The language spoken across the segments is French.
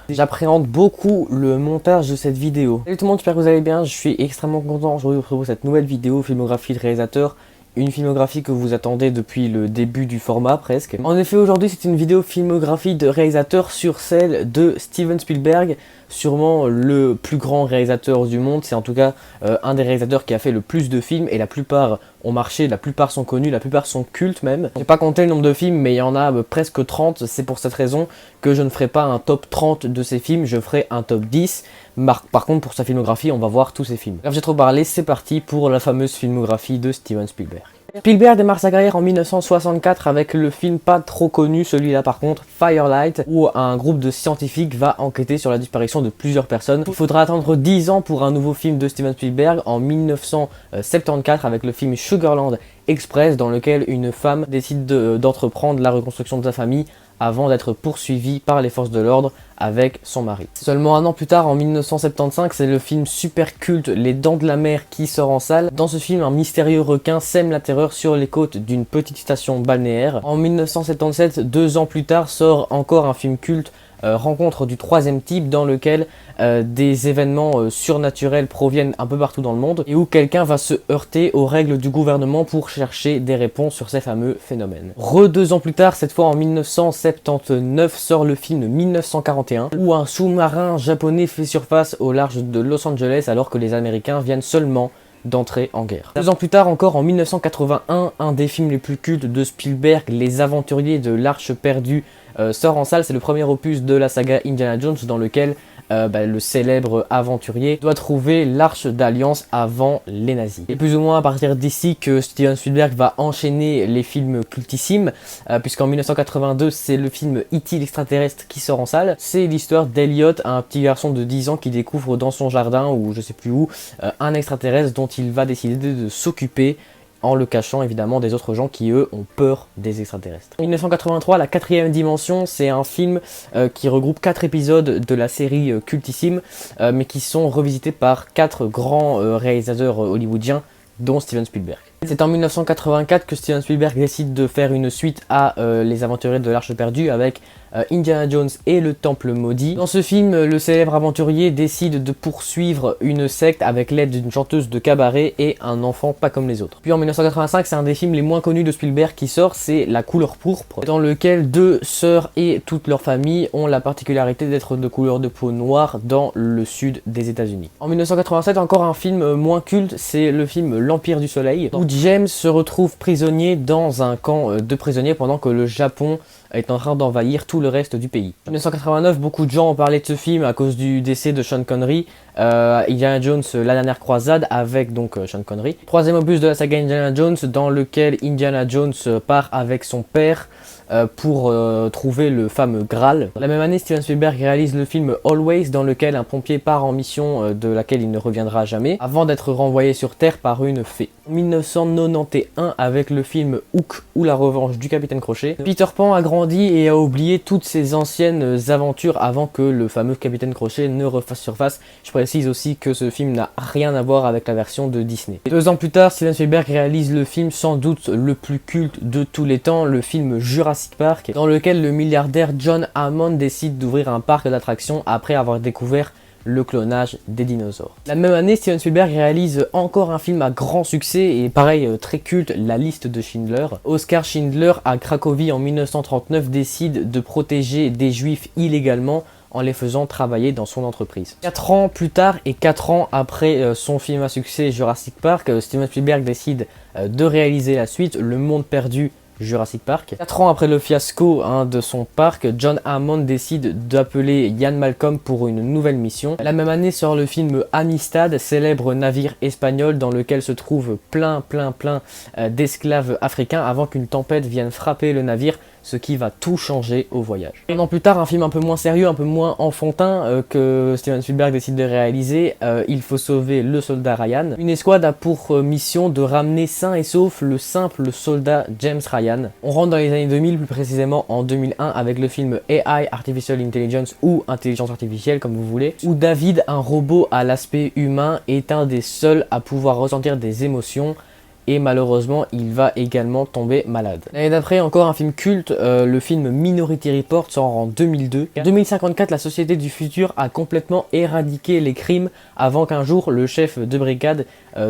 J'appréhende beaucoup le montage de cette vidéo. Salut tout le monde, j'espère que vous allez bien, je suis extrêmement content aujourd'hui de vous retrouver cette nouvelle vidéo filmographie de réalisateur. Une filmographie que vous attendez depuis le début du format presque. En effet, aujourd'hui c'est une vidéo filmographie de réalisateur sur celle de Steven Spielberg, sûrement le plus grand réalisateur du monde. C'est en tout cas un des réalisateurs qui a fait le plus de films et la plupart ont marché, la plupart sont connus, la plupart sont cultes même. J'ai pas compté le nombre de films mais il y en a presque 30, c'est pour cette raison que je ne ferai pas un top 30 de ces films, je ferai un top 10. Par contre pour sa filmographie on va voir tous ses films. Bref, j'ai trop parlé, c'est parti pour la fameuse filmographie de Steven Spielberg. Spielberg démarre sa carrière en 1964 avec le film pas trop connu, celui-là par contre, Firelight, où un groupe de scientifiques va enquêter sur la disparition de plusieurs personnes. Il faudra attendre 10 ans pour un nouveau film de Steven Spielberg en 1974 avec le film Sugarland Express, dans lequel une femme décide d'entreprendre la reconstruction de sa famille avant d'être poursuivie par les forces de l'ordre avec son mari. Seulement un an plus tard, en 1975, c'est le film super culte Les Dents de la Mer qui sort en salle. Dans ce film, un mystérieux requin sème la terreur sur les côtes d'une petite station balnéaire. En 1977, 2 ans plus tard, sort encore un film culte, Rencontre du troisième type, dans lequel des événements surnaturels proviennent un peu partout dans le monde et où quelqu'un va se heurter aux règles du gouvernement pour chercher des réponses sur ces fameux phénomènes. 2 ans plus tard, cette fois en 1979, sort le film 1941 où un sous-marin japonais fait surface au large de Los Angeles alors que les Américains viennent seulement d'entrer en guerre. 2 ans plus tard, encore en 1981, un des films les plus cultes de Spielberg, Les Aventuriers de l'Arche perdue, sort en salle. C'est le premier opus de la saga Indiana Jones dans lequel le célèbre aventurier doit trouver l'arche d'alliance avant les nazis. Et plus ou moins à partir d'ici que Steven Spielberg va enchaîner les films cultissimes, puisqu'en 1982 c'est le film E.T. l'extraterrestre qui sort en salle. C'est l'histoire d'Elliot, un petit garçon de 10 ans qui découvre dans son jardin ou je sais plus où un extraterrestre dont il va décider de s'occuper, en le cachant évidemment des autres gens qui eux ont peur des extraterrestres. En 1983, La Quatrième Dimension, c'est un film qui regroupe 4 épisodes de la série cultissime, mais qui sont revisités par 4 grands réalisateurs hollywoodiens, dont Steven Spielberg. C'est en 1984 que Steven Spielberg décide de faire une suite à Les Aventuriers de l'Arche perdue avec Indiana Jones et le Temple maudit. Dans ce film, le célèbre aventurier décide de poursuivre une secte avec l'aide d'une chanteuse de cabaret et un enfant pas comme les autres. Puis en 1985, c'est un des films les moins connus de Spielberg qui sort, c'est La Couleur pourpre, dans lequel 2 sœurs et toute leur famille ont la particularité d'être de couleur de peau noire dans le sud des États-Unis. En 1987, encore un film moins culte, c'est le film L'Empire du Soleil, où James se retrouve prisonnier dans un camp de prisonniers pendant que le Japon est en train d'envahir tout le reste du pays. En 1989, beaucoup de gens ont parlé de ce film à cause du décès de Sean Connery. Indiana Jones, La Dernière Croisade, avec donc Sean Connery. 3e opus de la saga Indiana Jones, dans lequel Indiana Jones part avec son père pour trouver le fameux Graal. La même année, Steven Spielberg réalise le film Always, dans lequel un pompier part en mission de laquelle il ne reviendra jamais, avant d'être renvoyé sur Terre par une fée. En 1991, avec le film Hook ou La Revanche du Capitaine Crochet, Peter Pan a grandi et a oublié toutes ses anciennes aventures avant que le fameux Capitaine Crochet ne refasse surface. Je précise aussi que ce film n'a rien à voir avec la version de Disney. 2 ans plus tard, Steven Spielberg réalise le film sans doute le plus culte de tous les temps, le film Jurassic Park, dans lequel le milliardaire John Hammond décide d'ouvrir un parc d'attractions après avoir découvert le clonage des dinosaures. La même année, Steven Spielberg réalise encore un film à grand succès et pareil très culte, La Liste de Schindler. Oskar Schindler à Cracovie en 1939 décide de protéger des juifs illégalement en les faisant travailler dans son entreprise. 4 ans plus tard et 4 ans après son film à succès Jurassic Park, Steven Spielberg décide de réaliser la suite, Le Monde Perdu Jurassic Park. 4 ans après le fiasco de son parc, John Hammond décide d'appeler Ian Malcolm pour une nouvelle mission. La même année sort le film Amistad, célèbre navire espagnol dans lequel se trouvent plein d'esclaves africains avant qu'une tempête vienne frapper le navire, ce qui va tout changer au voyage. Un an plus tard, un film un peu moins sérieux, un peu moins enfantin que Steven Spielberg décide de réaliser, Il faut sauver le soldat Ryan. Une escouade a pour mission de ramener sain et sauf le simple soldat James Ryan. On rentre dans les années 2000, plus précisément en 2001, avec le film AI, Artificial Intelligence ou Intelligence Artificielle comme vous voulez, où David, un robot à l'aspect humain, est un des seuls à pouvoir ressentir des émotions et malheureusement il va également tomber malade. L'année d'après, encore un film culte, le film Minority Report sort en 2002. En 2054, la société du futur a complètement éradiqué les crimes avant qu'un jour le chef de brigade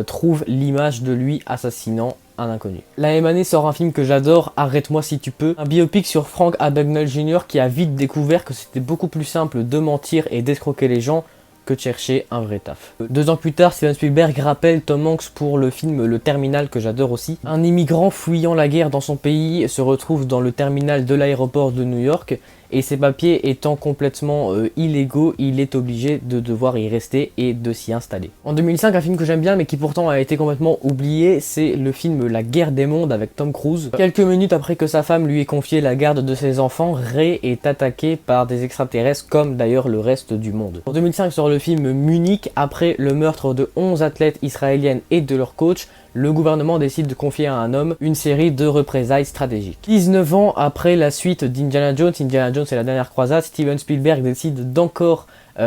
trouve l'image de lui assassinant un inconnu. La même année sort un film que j'adore, Arrête-moi si tu peux, un biopic sur Frank Abagnale Jr. qui a vite découvert que c'était beaucoup plus simple de mentir et d'escroquer les gens que de chercher un vrai taf. 2 ans plus tard, Steven Spielberg rappelle Tom Hanks pour le film Le Terminal que j'adore aussi. Un immigrant fuyant la guerre dans son pays se retrouve dans le terminal de l'aéroport de New York et ses papiers étant complètement illégaux, il est obligé de devoir y rester et de s'y installer. En 2005, un film que j'aime bien mais qui pourtant a été complètement oublié, c'est le film La Guerre des mondes avec Tom Cruise. Quelques minutes après que sa femme lui ait confié la garde de ses enfants, Ray est attaqué par des extraterrestres comme d'ailleurs le reste du monde. En 2005 sort le film Munich. Après le meurtre de 11 athlètes israéliennes et de leur coach, le gouvernement décide de confier à un homme une série de représailles stratégiques. 19 ans après la suite d'Indiana Jones et la dernière croisade, Steven Spielberg décide d'encore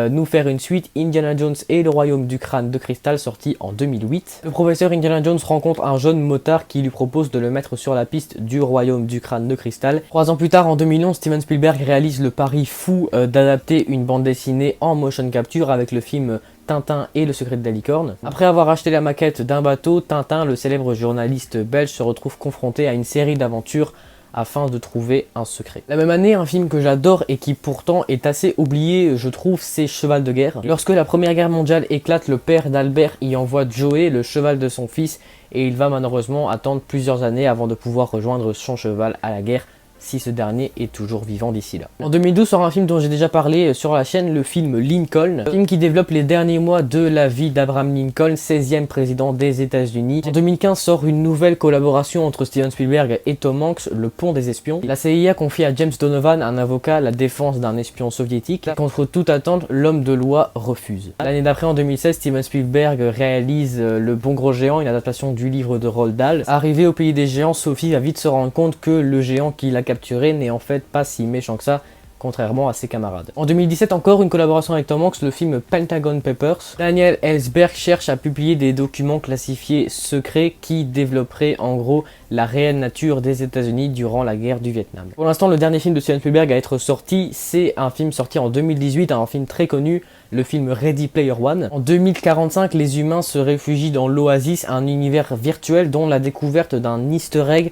nous faire une suite, Indiana Jones et le royaume du crâne de cristal, sorti en 2008. Le professeur Indiana Jones rencontre un jeune motard qui lui propose de le mettre sur la piste du royaume du crâne de cristal. 3 ans plus tard, en 2011, Steven Spielberg réalise le pari fou d'adapter une bande dessinée en motion capture avec le film Tintin et le secret de la licorne. Après avoir acheté la maquette d'un bateau, Tintin, le célèbre journaliste belge, se retrouve confronté à une série d'aventures afin de trouver un secret. La même année, un film que j'adore et qui pourtant est assez oublié, je trouve, c'est Cheval de guerre. Lorsque la Première Guerre mondiale éclate, le père d'Albert y envoie Joey, le cheval de son fils, et il va malheureusement attendre plusieurs années avant de pouvoir rejoindre son cheval à la guerre, si ce dernier est toujours vivant d'ici là. En 2012 sort un film dont j'ai déjà parlé sur la chaîne, le film Lincoln, film qui développe les derniers mois de la vie d'Abraham Lincoln, 16e président des États-Unis. En 2015 sort une nouvelle collaboration entre Steven Spielberg et Tom Hanks, Le Pont des espions. La CIA confie à James Donovan, un avocat, la défense d'un espion soviétique. Contre toute attente, l'homme de loi refuse. L'année d'après, en 2016, Steven Spielberg réalise Le Bon Gros Géant, une adaptation du livre de Roald Dahl. Arrivé au pays des géants, Sophie va vite se rendre compte que le géant qui l'a capturé n'est en fait pas si méchant que ça, contrairement à ses camarades. En 2017, encore une collaboration avec Tom Hanks, le film Pentagon Papers. Daniel Ellsberg cherche à publier des documents classifiés secrets qui développeraient en gros la réelle nature des États-Unis durant la guerre du Vietnam. Pour l'instant, le dernier film de Steven Spielberg à être sorti, c'est un film sorti en 2018, un film très connu, le film Ready Player One. En 2045, les humains se réfugient dans l'Oasis, un univers virtuel dont la découverte d'un easter egg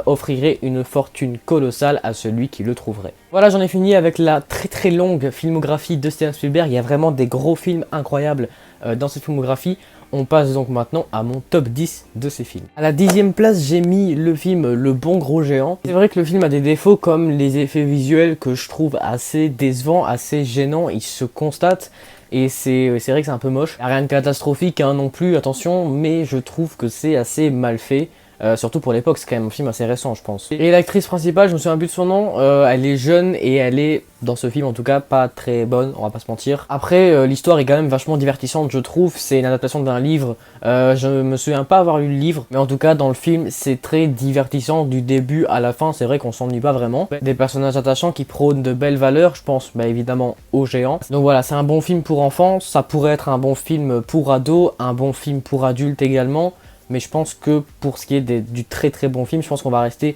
offrirait une fortune colossale à celui qui le trouverait. Voilà, j'en ai fini avec la très longue filmographie de Steven Spielberg. Il y a vraiment des gros films incroyables dans cette filmographie. On passe donc maintenant à mon top 10 de ces films. À la 10e place, j'ai mis le film Le Bon Gros Géant. C'est vrai que le film a des défauts comme les effets visuels que je trouve assez décevants, assez gênants. Ils se constatent. Et c'est vrai que c'est un peu moche. Il n'y a rien de catastrophique hein, non plus, attention, mais je trouve que c'est assez mal fait. Surtout pour l'époque, c'est quand même un film assez récent, je pense. Et l'actrice principale, je me souviens plus de son nom, elle est jeune et elle est, dans ce film en tout cas, pas très bonne, on va pas se mentir. Après, l'histoire est quand même vachement divertissante, je trouve. C'est une adaptation d'un livre. Je me souviens pas avoir lu le livre, mais en tout cas, dans le film, c'est très divertissant du début à la fin. C'est vrai qu'on s'ennuie pas vraiment. Des personnages attachants qui prônent de belles valeurs, je pense évidemment aux géants. Donc voilà, c'est un bon film pour enfants. Ça pourrait être un bon film pour ados, un bon film pour adultes également. Mais je pense que pour ce qui est du très bon film, je pense qu'on va rester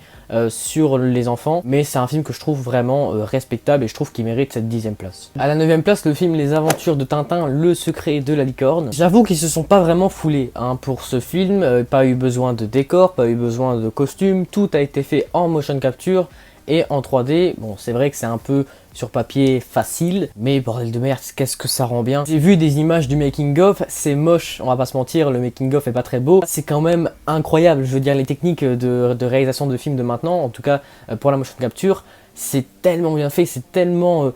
sur les enfants. Mais c'est un film que je trouve vraiment respectable et je trouve qu'il mérite cette 10e place. À la 9e place, le film Les Aventures de Tintin, le secret de la licorne. J'avoue qu'ils se sont pas vraiment foulés hein, pour ce film. Pas eu besoin de décors, pas eu besoin de costumes. Tout a été fait en motion capture et en 3D. Bon, c'est vrai que c'est un peu sur papier facile, mais bordel de merde, qu'est-ce que ça rend bien. J'ai vu des images du making of, c'est moche, on va pas se mentir, le making of est pas très beau. C'est quand même incroyable, je veux dire les techniques de réalisation de films de maintenant, en tout cas pour la motion capture, c'est tellement bien fait, c'est tellement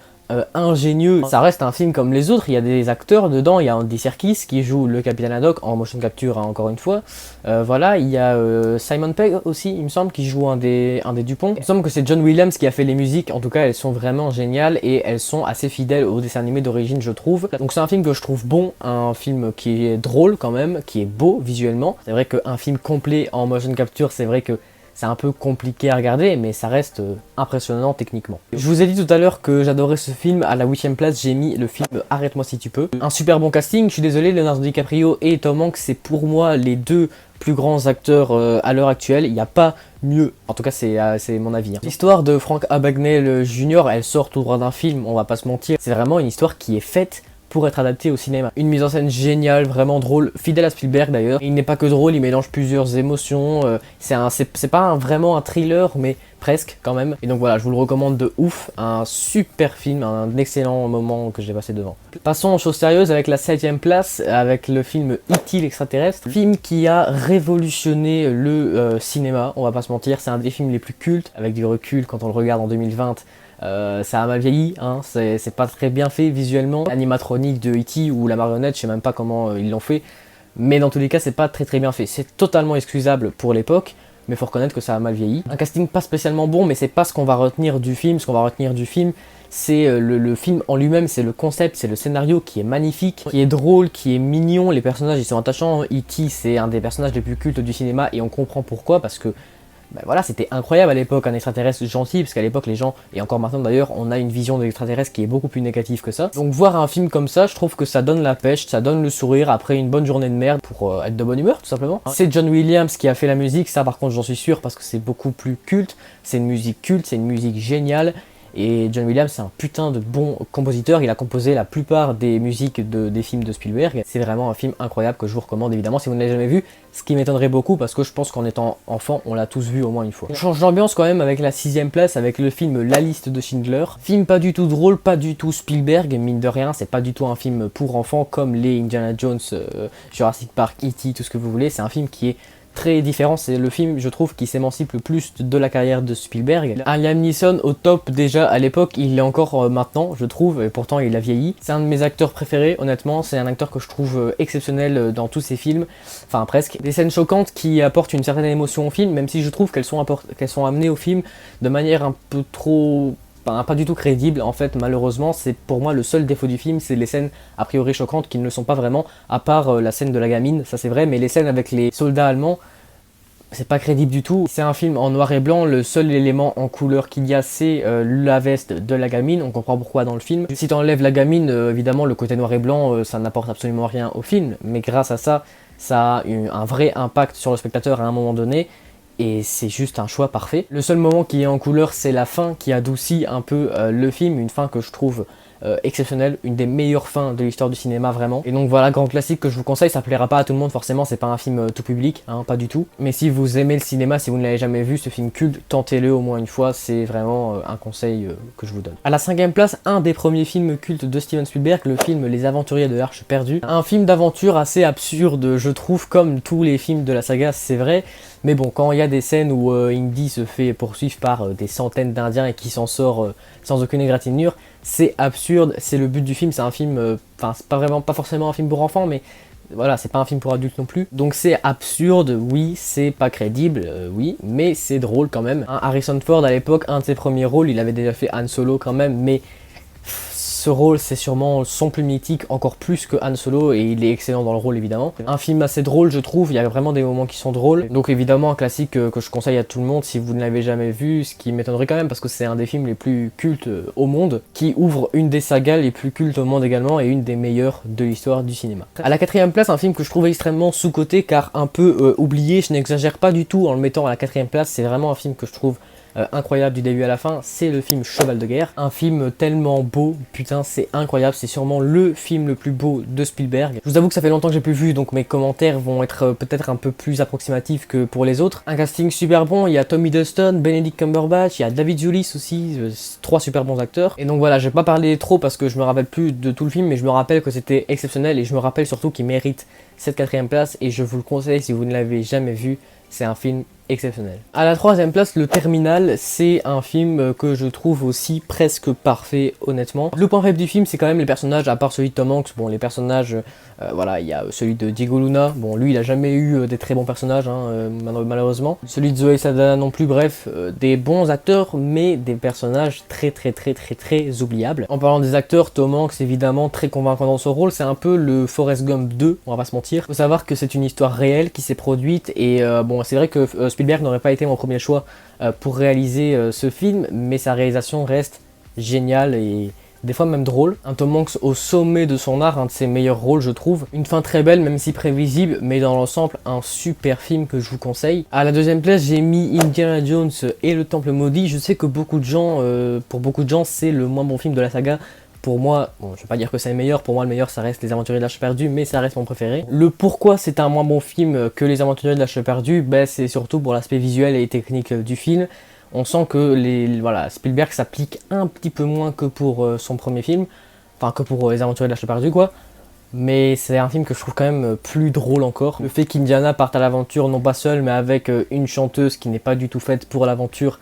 ingénieux. Ça reste un film comme les autres, il y a des acteurs dedans, il y a Andy Serkis qui joue le Capitaine Haddock en motion capture hein, encore une fois. Voilà, il y a Simon Pegg aussi, il me semble, qui joue un des Dupont. Il me semble que c'est John Williams qui a fait les musiques, en tout cas elles sont vraiment géniales et elles sont assez fidèles au dessin animé d'origine je trouve. Donc c'est un film que je trouve bon, un film qui est drôle quand même, qui est beau visuellement. C'est vrai qu'un film complet en motion capture, c'est vrai que c'est un peu compliqué à regarder, mais ça reste impressionnant techniquement. Je vous ai dit tout à l'heure que j'adorais ce film. À la 8e place, j'ai mis le film Arrête-moi si tu peux. Un super bon casting, je suis désolé, Leonardo DiCaprio et Tom Hanks, c'est pour moi les deux plus grands acteurs à l'heure actuelle. Il n'y a pas mieux, en tout cas c'est mon avis. L'histoire de Frank Abagnale Jr., elle sort tout droit d'un film, on va pas se mentir. C'est vraiment une histoire qui est faite pour être adaptée au cinéma. Une mise en scène géniale, vraiment drôle, fidèle à Spielberg d'ailleurs. Il n'est pas que drôle, il mélange plusieurs émotions. C'est pas vraiment un thriller, mais presque quand même. Et donc voilà, je vous le recommande de ouf. Un super film, un excellent moment que j'ai passé devant. Passons aux choses sérieuses avec la 7ème place, avec le film E.T. l'extraterrestre. Film qui a révolutionné le cinéma, on va pas se mentir. C'est un des films les plus cultes, avec du recul quand on le regarde en 2020. Ça a mal vieilli, hein, c'est pas très bien fait visuellement. L'animatronique de E.T. ou la marionnette, je sais même pas comment ils l'ont fait. Mais dans tous les cas, c'est pas très bien fait. C'est totalement excusable pour l'époque, mais faut reconnaître que ça a mal vieilli. Un casting pas spécialement bon, mais c'est pas ce qu'on va retenir du film. Ce qu'on va retenir du film, c'est le film en lui-même, c'est le concept, c'est le scénario qui est magnifique, qui est drôle, qui est mignon. Les personnages, ils sont attachants. E.T. c'est un des personnages les plus cultes du cinéma et on comprend pourquoi, parce que ben voilà, c'était incroyable à l'époque, un extraterrestre gentil, parce qu'à l'époque les gens, et encore maintenant d'ailleurs, on a une vision de l'extraterrestre qui est beaucoup plus négative que ça. Donc voir un film comme ça, je trouve que ça donne la pêche, ça donne le sourire après une bonne journée de merde pour être de bonne humeur tout simplement. C'est John Williams qui a fait la musique, ça par contre j'en suis sûr parce que c'est beaucoup plus culte, c'est une musique culte, c'est une musique géniale. Et John Williams, c'est un putain de bon compositeur, il a composé la plupart des musiques des films de Spielberg. C'est vraiment un film incroyable que je vous recommande évidemment si vous ne l'avez jamais vu, ce qui m'étonnerait beaucoup parce que je pense qu'en étant enfant, on l'a tous vu au moins une fois. On change d'ambiance quand même avec la 6ème place, avec le film La Liste de Schindler. Film pas du tout drôle, pas du tout Spielberg, mine de rien, c'est pas du tout un film pour enfants comme les Indiana Jones, Jurassic Park, E.T., tout ce que vous voulez. C'est un film qui est très différent, c'est le film, je trouve, qui s'émancipe le plus de la carrière de Spielberg. Un Liam Neeson au top déjà à l'époque, il l'est encore maintenant, je trouve, et pourtant il a vieilli. C'est un de mes acteurs préférés, honnêtement, c'est un acteur que je trouve exceptionnel dans tous ses films, enfin presque. Des scènes choquantes qui apportent une certaine émotion au film, même si je trouve qu'elles sont amenées au film de manière un peu trop... Enfin, pas du tout crédible en fait, malheureusement. C'est pour moi le seul défaut du film, c'est les scènes a priori choquantes qui ne le sont pas vraiment, à part la scène de la gamine, ça c'est vrai, mais les scènes avec les soldats allemands, c'est pas crédible du tout. C'est un film en noir et blanc, le seul élément en couleur qu'il y a c'est la veste de la gamine, on comprend pourquoi dans le film. Si t'enlèves la gamine, évidemment le côté noir et blanc ça n'apporte absolument rien au film, mais grâce à ça, ça a eu un vrai impact sur le spectateur à un moment donné. Et c'est juste un choix parfait. Le seul moment qui est en couleur, c'est la fin qui adoucit un peu le film, une fin que je trouve exceptionnelle, une des meilleures fins de l'histoire du cinéma vraiment. Et donc voilà, grand classique que je vous conseille, ça plaira pas à tout le monde forcément, c'est pas un film tout public, hein, pas du tout. Mais si vous aimez le cinéma, si vous ne l'avez jamais vu, ce film culte, tentez-le au moins une fois, c'est vraiment un conseil que je vous donne. À la 5ème place, un des premiers films cultes de Steven Spielberg, le film Les Aventuriers de l'Arche perdue. Un film d'aventure assez absurde, je trouve, comme tous les films de la saga, c'est vrai. Mais bon, quand il y a des scènes où Indy se fait poursuivre par des centaines d'Indiens et qui s'en sort sans aucune égratignure, c'est absurde, c'est le but du film, c'est un film, enfin c'est pas forcément un film pour enfants, mais voilà, c'est pas un film pour adultes non plus. Donc c'est absurde, oui, c'est pas crédible, oui, mais c'est drôle quand même. Harrison Ford à l'époque, un de ses premiers rôles, il avait déjà fait Han Solo quand même, mais ce rôle, c'est sûrement son plus mythique, encore plus que Han Solo, et il est excellent dans le rôle évidemment. Un film assez drôle, je trouve, il y a vraiment des moments qui sont drôles. Donc évidemment un classique que je conseille à tout le monde si vous ne l'avez jamais vu, ce qui m'étonnerait quand même parce que c'est un des films les plus cultes au monde, qui ouvre une des sagas les plus cultes au monde également et une des meilleures de l'histoire du cinéma. À la 4ème place, un film que je trouve extrêmement sous-coté car un peu oublié, je n'exagère pas du tout en le mettant à la 4ème place, c'est vraiment un film que je trouve incroyable du début à la fin, c'est le film Cheval de guerre. Un film tellement beau, putain c'est incroyable, c'est sûrement le film le plus beau de Spielberg. Je vous avoue que ça fait longtemps que j'ai plus vu, donc mes commentaires vont être peut-être un peu plus approximatifs que pour les autres. Un casting super bon, il y a Tom Hiddleston, Benedict Cumberbatch, il y a David Julis aussi, 3 super bons acteurs. Et donc voilà, je vais pas parler trop parce que je me rappelle plus de tout le film, mais je me rappelle que c'était exceptionnel et je me rappelle surtout qu'il mérite cette 4ème place et je vous le conseille si vous ne l'avez jamais vu, c'est un film exceptionnel. À la 3ème place, Le Terminal, c'est un film que je trouve aussi presque parfait, honnêtement. Le point faible du film, c'est quand même les personnages, à part celui de Tom Hanks. Bon, les personnages, voilà, il y a celui de Diego Luna. Bon, lui, il a jamais eu des très bons personnages, hein, malheureusement. Celui de Zoé Saldana non plus, bref, des bons acteurs, mais des personnages très oubliables. En parlant des acteurs, Tom Hanks, évidemment, très convaincant dans son rôle. C'est un peu le Forrest Gump 2, on va pas se mentir. Faut savoir que c'est une histoire réelle qui s'est produite, et bon, c'est vrai que Spielberg n'aurait pas été mon premier choix pour réaliser ce film, mais sa réalisation reste géniale et des fois même drôle. Un Tom Hanks au sommet de son art, un de ses meilleurs rôles je trouve. Une fin très belle, même si prévisible, mais dans l'ensemble, un super film que je vous conseille. À la deuxième place, j'ai mis Indiana Jones et le Temple Maudit. Je sais que pour beaucoup de gens, c'est le moins bon film de la saga. Pour moi, bon, je vais pas dire que c'est le meilleur, pour moi le meilleur ça reste Les Aventuriers de l'Arche perdue, mais ça reste mon préféré. Le pourquoi c'est un moins bon film que Les Aventuriers de l'Arche perdue, ben, c'est surtout pour l'aspect visuel et technique du film. On sent que Spielberg s'applique un petit peu moins que pour son premier film, enfin que pour Les Aventuriers de l'Arche perdue quoi. Mais c'est un film que je trouve quand même plus drôle encore. Le fait qu'Indiana parte à l'aventure non pas seul mais avec une chanteuse qui n'est pas du tout faite pour l'aventure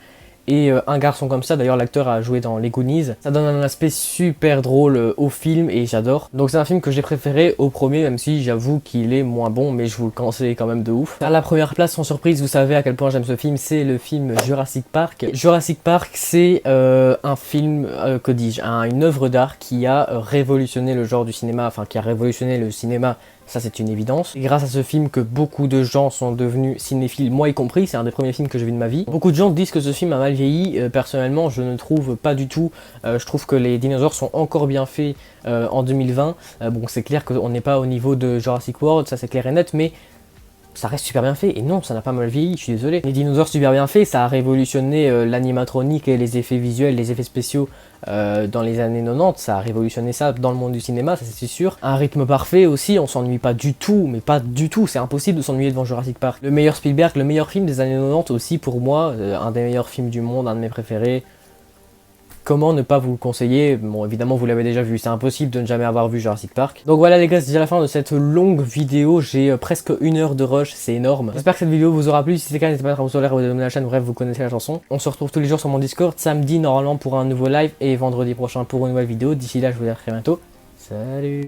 et un garçon comme ça, d'ailleurs l'acteur a joué dans Les Goonies, ça donne un aspect super drôle au film et j'adore. Donc c'est un film que j'ai préféré au premier, même si j'avoue qu'il est moins bon, mais je vous le conseille quand même de ouf. À la première place, sans surprise, vous savez à quel point j'aime ce film, c'est le film Jurassic Park. Jurassic Park, c'est un film, que dis-je, une œuvre d'art qui a révolutionné le genre du cinéma, enfin qui a révolutionné le cinéma. Ça c'est une évidence. Et grâce à ce film que beaucoup de gens sont devenus cinéphiles, moi y compris, c'est un des premiers films que j'ai vu de ma vie. Beaucoup de gens disent que ce film a mal vieilli, personnellement je ne trouve pas du tout. Je trouve que les dinosaures sont encore bien faits en 2020. Bon c'est clair qu'on n'est pas au niveau de Jurassic World, ça c'est clair et net, mais ça reste super bien fait, et non, ça n'a pas mal vieilli, je suis désolé. Les dinosaures super bien faits, ça a révolutionné l'animatronique et les effets visuels, les effets spéciaux dans les années 90, ça a révolutionné ça dans le monde du cinéma, ça c'est sûr. Un rythme parfait aussi, on s'ennuie pas du tout, mais pas du tout, c'est impossible de s'ennuyer devant Jurassic Park. Le meilleur Spielberg, le meilleur film des années 90 aussi pour moi, un des meilleurs films du monde, un de mes préférés. Comment ne pas vous le conseiller? Bon, évidemment, vous l'avez déjà vu, c'est impossible de ne jamais avoir vu Jurassic Park. Donc voilà les gars, c'est déjà la fin de cette longue vidéo, j'ai presque 1 heure de rush, c'est énorme. J'espère que cette vidéo vous aura plu, si c'est le cas, n'hésitez pas à mettre un pouce en l'air, vous abonner à la chaîne, bref, vous connaissez la chanson. On se retrouve tous les jours sur mon Discord, samedi normalement pour un nouveau live, et vendredi prochain pour une nouvelle vidéo. D'ici là, je vous dis à très bientôt, salut!